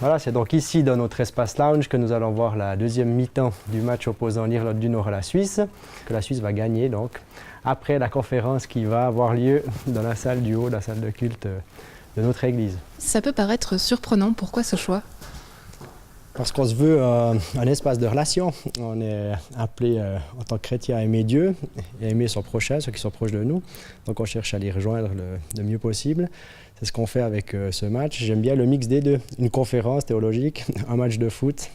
Voilà, c'est donc ici dans notre espace lounge que nous allons voir la deuxième mi-temps du match opposant l'Irlande du Nord à la Suisse, que la Suisse va gagner donc, après la conférence qui va avoir lieu dans la salle du haut, la salle de culte de notre église. Ça peut paraître surprenant, pourquoi ce choix? Parce qu'on se veut un espace de relation. On est appelé en tant que chrétien à aimer Dieu et aimer son prochain, ceux qui sont proches de nous. Donc on cherche à les rejoindre le mieux possible. C'est ce qu'on fait avec ce match. J'aime bien le mix des deux. Une conférence théologique, un match de foot.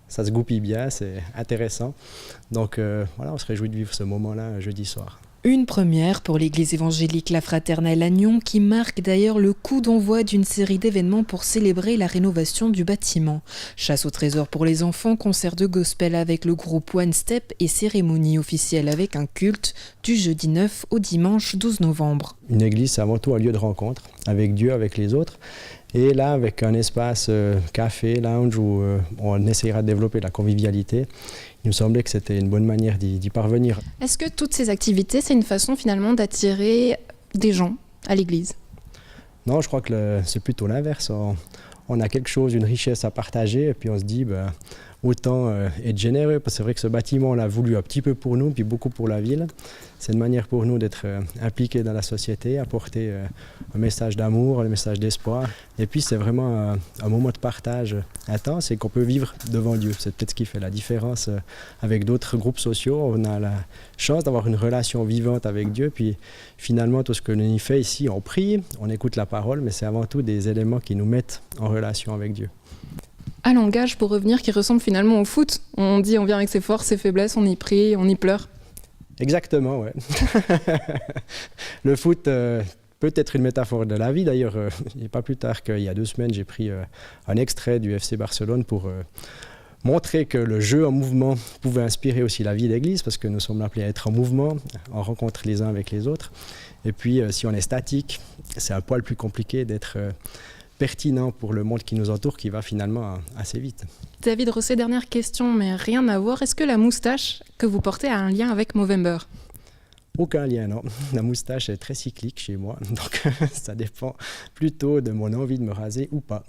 Ça se goupille bien, c'est intéressant. Donc voilà, on se réjouit de vivre ce moment-là jeudi soir. Une première pour l'église évangélique La Fraternelle à Nyon qui marque d'ailleurs le coup d'envoi d'une série d'événements pour célébrer la rénovation du bâtiment. Chasse au trésor pour les enfants, concert de gospel avec le groupe One Step et cérémonie officielle avec un culte du jeudi 9 au dimanche 12 novembre. Une église, c'est avant tout un lieu de rencontre avec Dieu, avec les autres. Et là, avec un espace café, lounge, où on essaiera de développer la convivialité, il me semblait que c'était une bonne manière d'y parvenir. Est-ce que toutes ces activités, c'est une façon finalement d'attirer des gens à l'église? Non, je crois que c'est plutôt l'inverse. On a quelque chose, une richesse à partager, et puis on se dit, autant être généreux, parce que c'est vrai que ce bâtiment, on l'a voulu un petit peu pour nous, puis beaucoup pour la ville. C'est une manière pour nous d'être impliqués dans la société, apporter un message d'amour, un message d'espoir. Et puis c'est vraiment un moment de partage intense et qu'on peut vivre devant Dieu. C'est peut-être ce qui fait la différence avec d'autres groupes sociaux. On a la chance d'avoir une relation vivante avec Dieu. Puis finalement, tout ce que l'on y fait ici, on prie, on écoute la parole, mais c'est avant tout des éléments qui nous mettent en relation avec Dieu. Un langage, pour revenir, qui ressemble finalement au foot. On dit on vient avec ses forces, ses faiblesses, on y prie, on y pleure. Exactement, ouais. Le foot peut être une métaphore de la vie. D'ailleurs, il n'y a pas plus tard qu'il y a 2 semaines, j'ai pris un extrait du FC Barcelone pour montrer que le jeu en mouvement pouvait inspirer aussi la vie d'église, parce que nous sommes appelés à être en mouvement, en rencontre les uns avec les autres. Et puis, si on est statique, c'est un poil plus compliqué d'être pertinent pour le monde qui nous entoure, qui va finalement assez vite. David Rosset, dernière question, mais rien à voir. Est-ce que la moustache que vous portez a un lien avec Movember? Aucun lien, non. La moustache est très cyclique chez moi, donc ça dépend plutôt de mon envie de me raser ou pas.